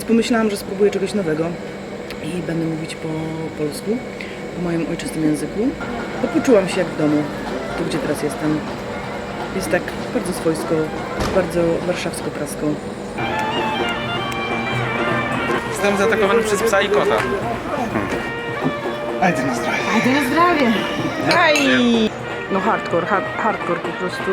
Więc pomyślałam, że spróbuję czegoś nowego i będę mówić po polsku, po moim ojczystym języku. Bo poczułam się jak w domu, tu gdzie teraz jestem. Jest tak bardzo swojsko, bardzo warszawsko-prasko. Zostałem zaatakowany przez psa i kota. Ajde na zdrowie. Ajde na zdrowie. Aj! No hardcore po prostu.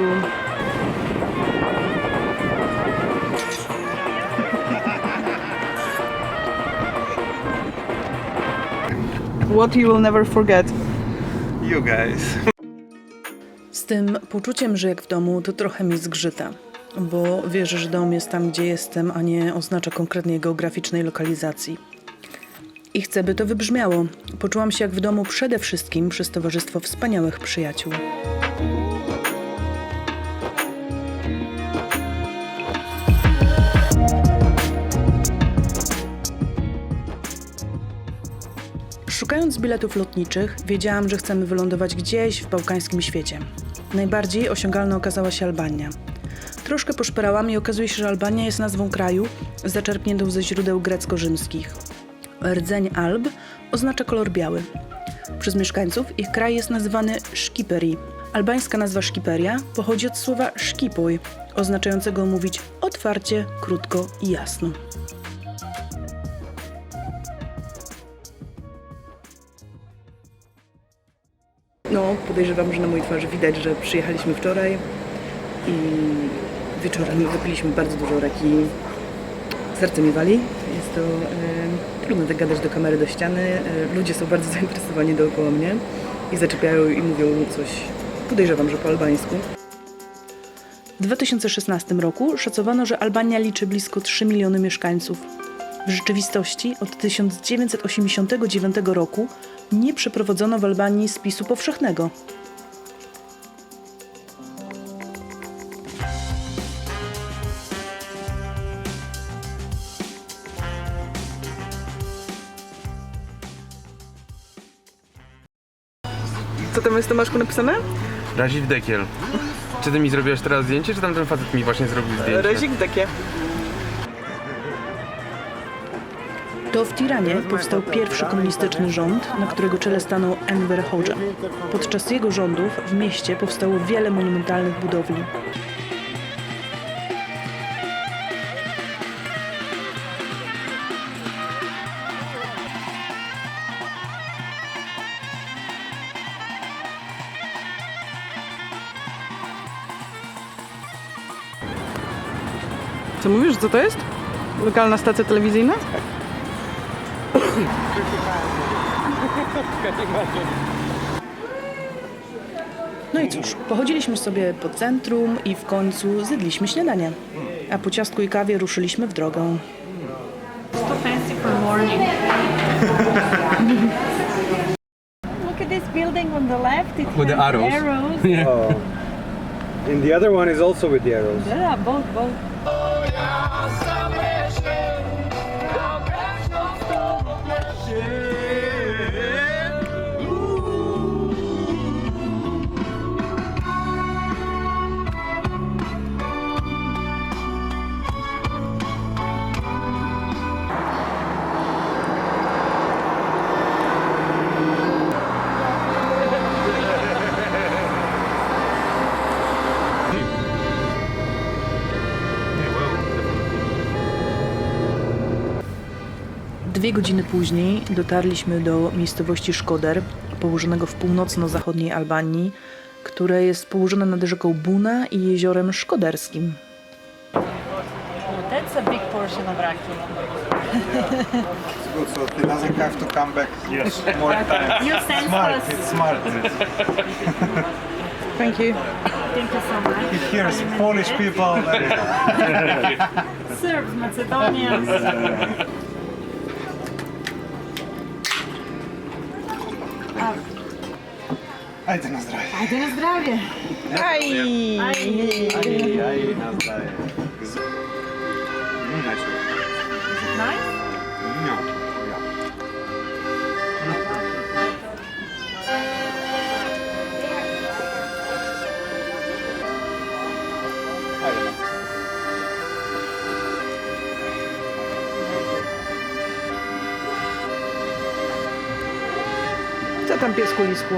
What you will never forget. You guys. Z tym poczuciem, że jak w domu, to trochę mi zgrzyta. Bo wierzę, że dom jest tam, gdzie jestem, a nie oznacza konkretnej geograficznej lokalizacji. I chcę, by to wybrzmiało. Poczułam się jak w domu przede wszystkim przez towarzystwo wspaniałych przyjaciół. Szukając biletów lotniczych, wiedziałam, że chcemy wylądować gdzieś w bałkańskim świecie. Najbardziej osiągalna okazała się Albania. Troszkę poszperałam i okazuje się, że Albania jest nazwą kraju zaczerpniętą ze źródeł grecko-rzymskich. Rdzeń Alb oznacza kolor biały. Przez mieszkańców ich kraj jest nazywany Shqipëri. Albańska nazwa Shqiperia pochodzi od słowa shqipuj, oznaczającego mówić otwarcie, krótko i jasno. No, podejrzewam, że na mojej twarzy widać, że przyjechaliśmy wczoraj i wieczorem wypiliśmy bardzo dużo raki. Serce mi wali. Jest to trudno tak gadać do kamery, do ściany. Ludzie są bardzo zainteresowani dookoła mnie i zaczepiają i mówią coś, podejrzewam, że po albańsku. W 2016 roku szacowano, że Albania liczy blisko 3 miliony mieszkańców. W rzeczywistości od 1989 roku nie przeprowadzono w Albanii spisu powszechnego. Co tam jest, Tomaszku, napisane? Raziv Dekiel. Czy ty mi zrobiłaś teraz zdjęcie, czy tamten facet mi właśnie zrobił zdjęcie? Rezik takie. To w Tiranie powstał pierwszy komunistyczny rząd, na którego czele stanął Enver Hoxha. Podczas jego rządów w mieście powstało wiele monumentalnych budowli. Co mówisz, co to jest? Lokalna stacja telewizyjna? No i cóż, pochodziliśmy sobie po centrum i w końcu zjedliśmy śniadanie. A po ciastku i kawie ruszyliśmy w drogę. So fancy for morning. Look at this building on the left. It With the has arrows. arrows. Oh. And the other one is also with the arrows. Yeah, both. Dwie godziny później dotarliśmy do miejscowości Shkodër, położonego w północno-zachodniej Albanii, które jest położone nad rzeką Buna i jeziorem Szkoderskim. That's a big portion of raki. It's good, so he doesn't have to come back more times. You sent Smart, us. it's smart. Thank you. Thank you so much. He hears Polish people. Serbs, Macedonians. Ajde na zdrowie. Ajde na zdrowie. Aj! Aj na zdrowie. Nice. Nice? No. Yeah. Ajde. tam piesku lisku?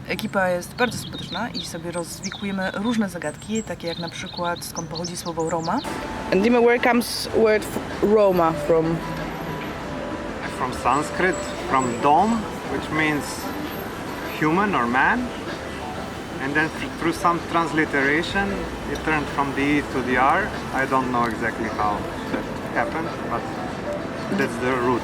Ekipa jest bardzo sympatyczna i sobie rozwikłujemy różne zagadki, takie jak na przykład skąd pochodzi słowo Roma. And Dima, where comes word Roma from? From Sanskrit, from dom, which means human or man. And then through some transliteration, it turned from the E to the R. I don't know exactly how that happened, but that's the root.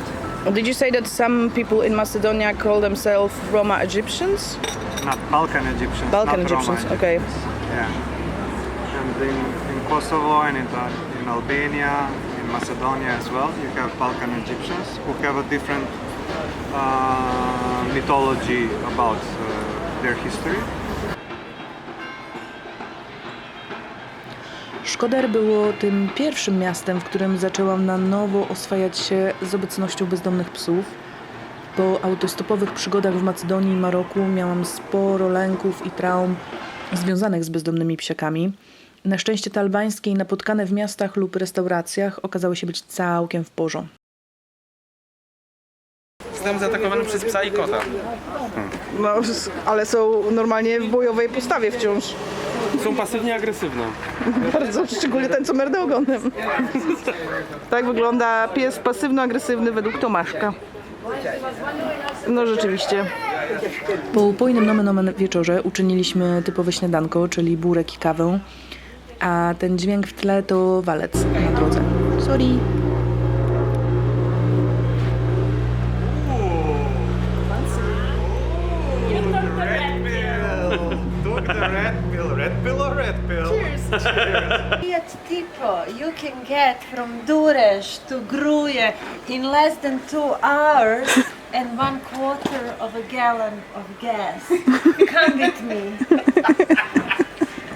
Did you say that some people in Macedonia call themselves Roma Egyptians? Not Balkan Egyptians. Balkan not Roma Egyptians, okay. Yeah. And in Kosovo and in Albania, in Macedonia as well, you have Balkan Egyptians who have a different mythology about their history. Szkoder było tym pierwszym miastem, w którym zaczęłam na nowo oswajać się z obecnością bezdomnych psów. Po autostopowych przygodach w Macedonii i Maroku miałam sporo lęków i traum związanych z bezdomnymi psiakami. Na szczęście te albańskie i napotkane w miastach lub restauracjach okazały się być całkiem w porządku. Zostałem zaatakowany przez psa i kota. No, ale są normalnie w bojowej postawie wciąż. Są pasywnie agresywne. Bardzo, szczególnie ten, co merda ogonem. Tak wygląda pies pasywno-agresywny według Tomaszka. No rzeczywiście. Po upojnym nomen omen wieczorze uczyniliśmy typowe śniadanko, czyli burek i kawę, a ten dźwięk w tle to walec na drodze. Sorry. Took the red pill or red pill? Fiat Tipo you can get from Durres to Gruje in less than 2 hours and 1/4 of a gallon of gas. Come with me.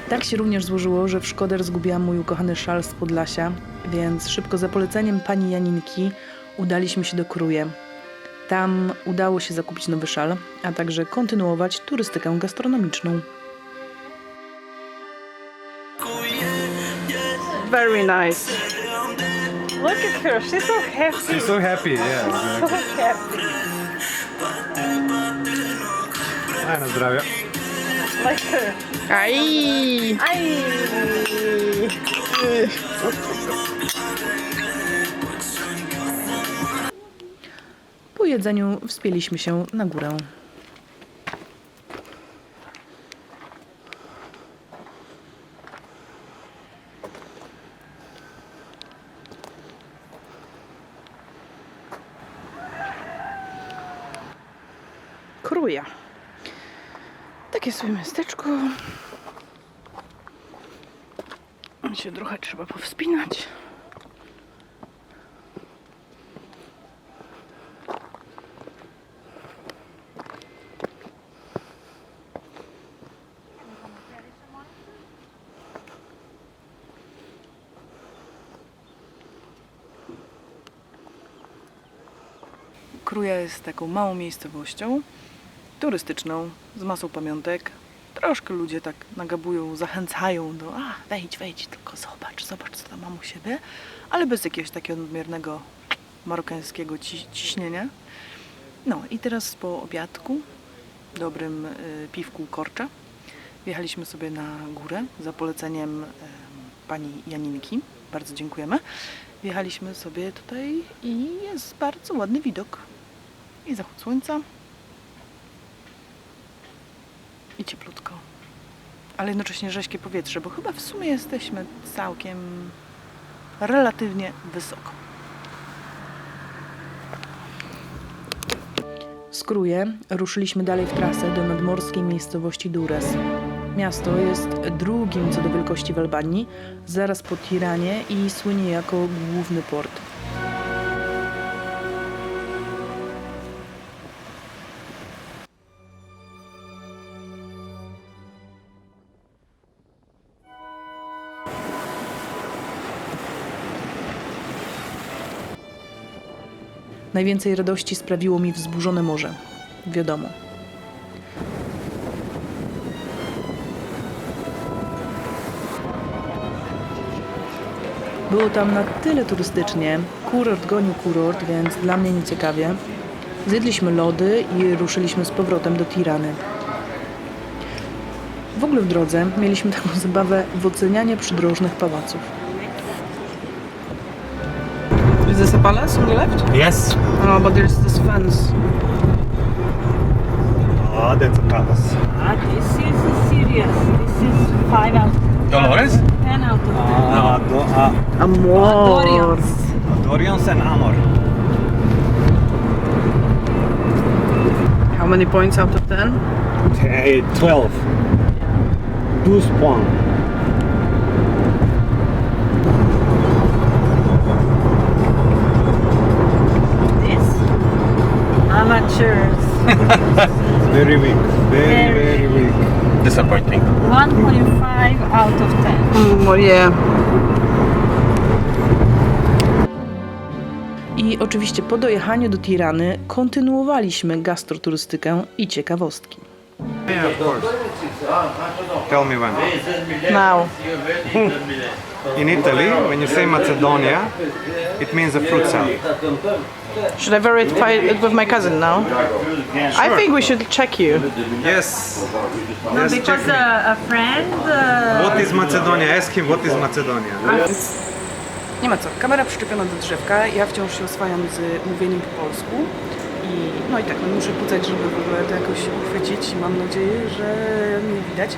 Tak się również złożyło, że w Szkoder zgubiłam mój ukochany szal z Podlasia, więc szybko za poleceniem pani Janinki udaliśmy się do Kruje. Tam udało się zakupić nowy szal, a także kontynuować turystykę gastronomiczną. Very nice. Look at her, she's so happy. So happy, yeah. So happy. A na zdrowie. Like her. Aj! Ay. Po jedzeniu wspięliśmy się na górę. Kruja. Takie sobie miasteczko. Się trochę trzeba powspinać. Kruja jest taką małą miejscowością turystyczną, z masą pamiątek. Troszkę ludzie tak nagabują, zachęcają do wejdź, tylko zobacz, co tam mam u siebie, ale bez jakiegoś takiego nadmiernego marokańskiego ciśnienia. No i teraz po obiadku, dobrym piwku Korcza, wjechaliśmy sobie na górę za poleceniem pani Janinki. Bardzo dziękujemy. Wjechaliśmy sobie tutaj i jest bardzo ładny widok. I zachód słońca. I cieplutko. Ale jednocześnie rześkie powietrze, bo chyba w sumie jesteśmy całkiem relatywnie wysoko. Z Kruje ruszyliśmy dalej w trasę do nadmorskiej miejscowości Durres. Miasto jest drugim co do wielkości w Albanii, zaraz po Tiranie i słynie jako główny port. Najwięcej radości sprawiło mi wzburzone morze. Wiadomo. Było tam na tyle turystycznie. Kurort gonił kurort, więc dla mnie nieciekawie. Zjedliśmy lody i ruszyliśmy z powrotem do Tirany. W ogóle w drodze mieliśmy taką zabawę w ocenianie przydrożnych pałaców. Is this a palace on the left? Yes. Oh, but there's this fence. Oh, that's a palace. This is serious. This is 5 out of Dolores? 10 out of 10. Amor. Dorians. Dorians and Amor. How many points out of 10? 12. 12 points. This? Amateurs. Very weak. Very weak. Disappointing. 1.5 out of 10. Moje. I oczywiście po dojechaniu do Tirany kontynuowaliśmy gastroturystykę i ciekawostki. Yeah, of course. Tell me when. Now. In Italy, when you say Macedonia, it means a fruit salad. Should I verify it with my cousin now? I think we should check you. Yes. No, Yes, because check me. a friend. What is Macedonia? Ask him what is Macedonia. Nie ma co, kamera przyczepiona do drzewka, ja wciąż się oswajam z mówieniem po polsku i tak, muszę pucać, żeby w ogóle to jakoś uchwycić i mam nadzieję, że mnie widać.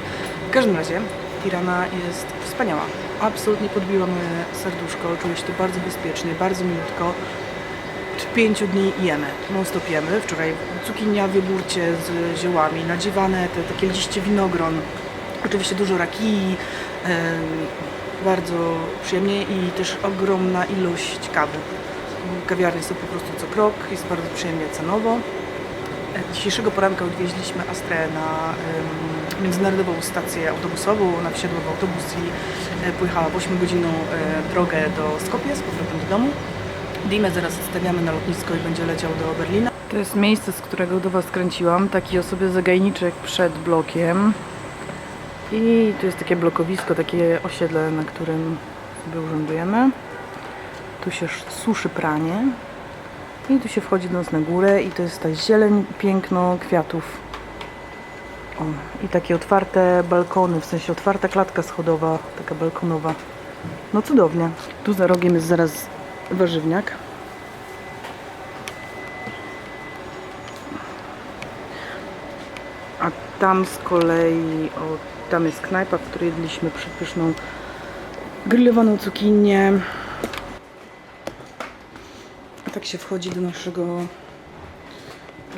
W każdym razie Tirana jest wspaniała, absolutnie podbiła moje serduszko, czuję się tu bardzo bezpiecznie, bardzo milutko. Od 5 dni jemy, non stop jemy. Wczoraj cukinia w jogurcie z ziołami, nadziewane te takie liście winogron, oczywiście dużo rakii, bardzo przyjemnie i też ogromna ilość kawy. Kawiarnie są po prostu co krok, jest bardzo przyjemnie cenowo. Dzisiejszego poranka odwieźliśmy Astrę na międzynarodową stację autobusową. Ona wsiadła w autobus i pojechała w 8-godzinną drogę do Skopje z powrotem do domu. Dimę zaraz odstawiamy na lotnisko i będzie leciał do Berlina. To jest miejsce, z którego do Was kręciłam. Taki sobie zagajniczek przed blokiem. I tu jest takie blokowisko, takie osiedle, na którym sobie urzędujemy. Tu się suszy pranie. I tu się wchodzi do nas na górę i to jest ta zieleń, piękno kwiatów. O, i takie otwarte balkony, w sensie otwarta klatka schodowa, taka balkonowa. No cudownie. Tu za rogiem jest zaraz warzywniak. A tam z kolei, tam jest knajpa, w której jedliśmy przepyszną grillowaną cukinię. A tak się wchodzi do naszego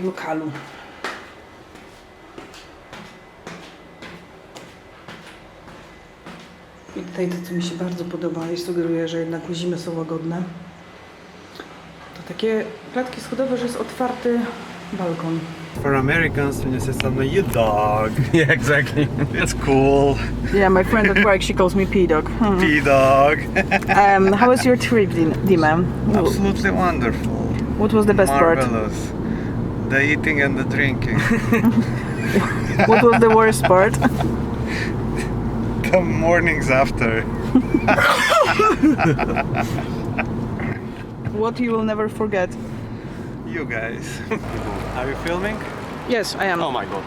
lokalu. I tutaj to, co mi się bardzo podoba i sugeruje, że jednak zimy są łagodne, to takie klatki schodowe, że jest otwarty balkon. For Americans, when you say something, you dog. Yeah, exactly. That's cool. Yeah, my friend at work, she calls me P-Dog. P-dog. How was your trip, Dima? Absolutely wonderful. What was the best part? Marvelous. The eating and the drinking. What was the worst part? The mornings after. What you will never forget? You guys. Are you filming? Yes, I am. Oh my god.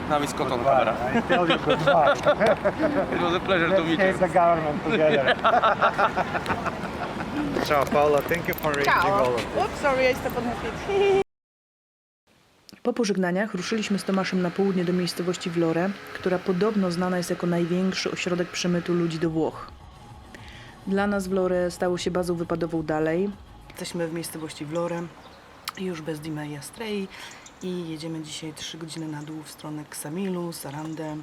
Now it's caught on camera. I tell you goodbye. It was a pleasure to meet you. the government together. Ciao Paula, thank you for reaching all of this. Oops, sorry, I stepped on her feet. Po pożegnaniach ruszyliśmy z Tomaszem na południe do miejscowości Vlore, która podobno znana jest jako największy ośrodek przemytu ludzi do Włoch. Dla nas Vlore stało się bazą wypadową dalej. Jesteśmy w miejscowości Vlore, już bez Dimy i Astrei i jedziemy dzisiaj 3 godziny na dół w stronę Ksamilu, Sarande.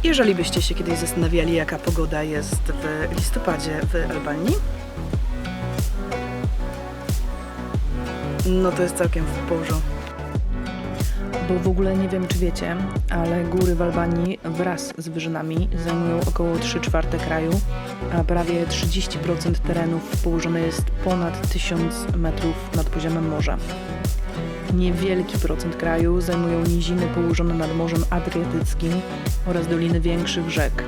Jeżeli byście się kiedyś zastanawiali, jaka pogoda jest w listopadzie w Albanii, no to jest całkiem w porządku. Bo w ogóle nie wiem, czy wiecie, ale góry w Albanii wraz z wyżynami zajmują około 3/4 kraju, a prawie 30% terenów położone jest ponad 1000 metrów nad poziomem morza. Niewielki procent kraju zajmują niziny położone nad Morzem Adriatyckim oraz doliny większych rzek.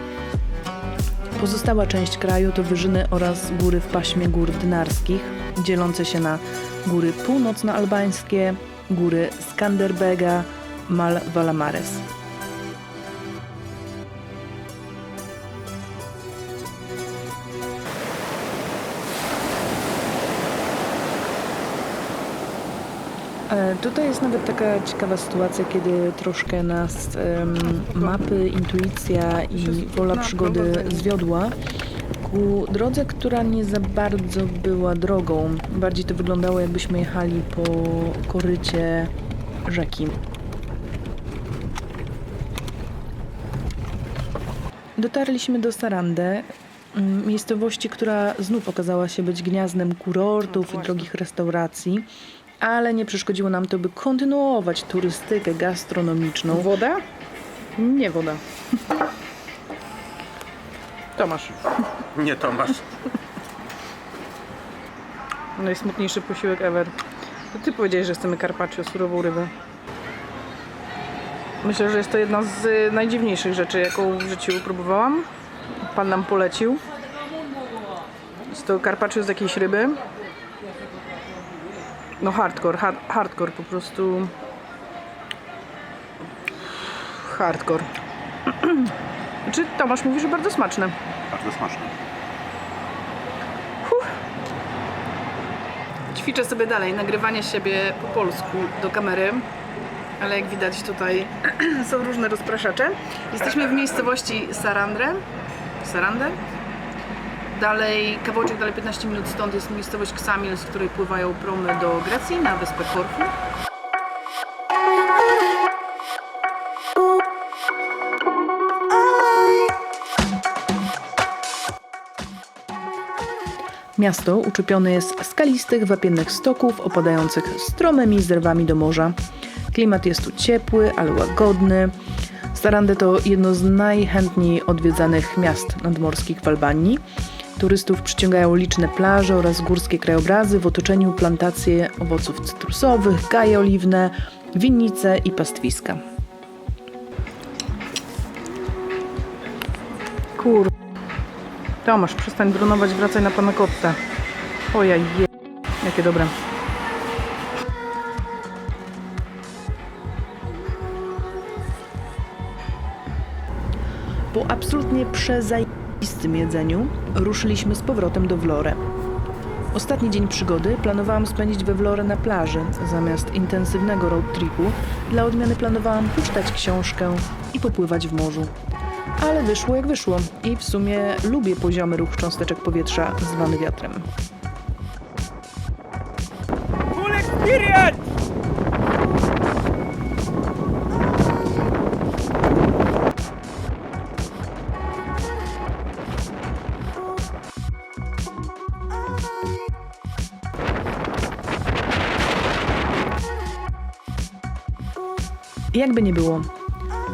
Pozostała część kraju to wyżyny oraz góry w paśmie gór dynarskich, dzielące się na góry północnoalbańskie, góry Skanderbega, Mal Valamares. Tutaj jest nawet taka ciekawa sytuacja, kiedy troszkę nas mapy, intuicja i wola przygody zwiodła ku drodze, która nie za bardzo była drogą. Bardziej to wyglądało, jakbyśmy jechali po korycie rzeki. Dotarliśmy do Sarande, miejscowości, która znów okazała się być gniazdem kurortów i drogich restauracji, ale nie przeszkodziło nam to, by kontynuować turystykę gastronomiczną. Woda? Nie woda. Tomasz. Nie Tomasz. Najsmutniejszy posiłek ever. To ty powiedziałeś, że chcemy carpaccio, surową rybę. Myślę, że jest to jedna z najdziwniejszych rzeczy, jaką w życiu próbowałam. Pan nam polecił. Jest to carpaccio z jakiejś ryby. No hardcore po prostu. Hardcore. Czy Tomasz mówi, że bardzo smaczne? Bardzo smaczne. Ćwiczę sobie dalej nagrywanie siebie po polsku do kamery, ale jak widać tutaj są różne rozpraszacze. Jesteśmy w miejscowości Sarande. Dalej, kawałeczek dalej 15 minut stąd jest miejscowość Ksamil, z której pływają promy do Grecji na wyspę Korfu. Miasto uczepione jest skalistych, wapiennych stoków opadających stromymi zerwami do morza. Klimat jest tu ciepły, ale łagodny. Sarande to jedno z najchętniej odwiedzanych miast nadmorskich w Albanii. Turystów przyciągają liczne plaże oraz górskie krajobrazy w otoczeniu plantacje owoców cytrusowych, gaje oliwne, winnice i pastwiska. Tomasz, przestań dronować, wracaj na pana kottę. Ojej, jakie dobre. Po absolutnie przezajebistym jedzeniu ruszyliśmy z powrotem do Vlore. Ostatni dzień przygody planowałam spędzić we Vlore na plaży. Zamiast intensywnego road tripu, dla odmiany planowałam poczytać książkę i popływać w morzu. Ale wyszło jak wyszło i w sumie lubię poziomy ruch cząsteczek powietrza zwany wiatrem. Full experience! Jakby nie było,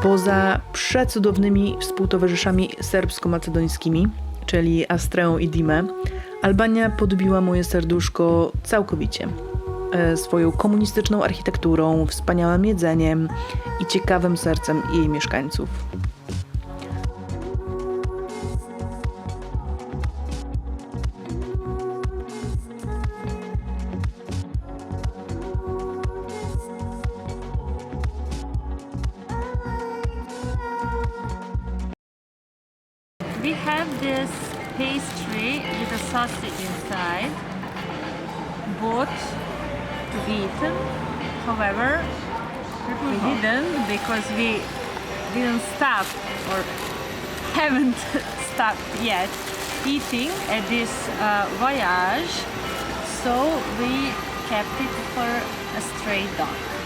poza przecudownymi współtowarzyszami serbsko-macedońskimi, czyli Astreą i Dimę, Albania podbiła moje serduszko całkowicie. Swoją komunistyczną architekturą, wspaniałym jedzeniem i ciekawym sercem jej mieszkańców. We have this pastry with a sausage inside, both to be eaten. However, we didn't because we didn't stop or haven't stopped yet eating at this voyage, so we kept it for a stray dog.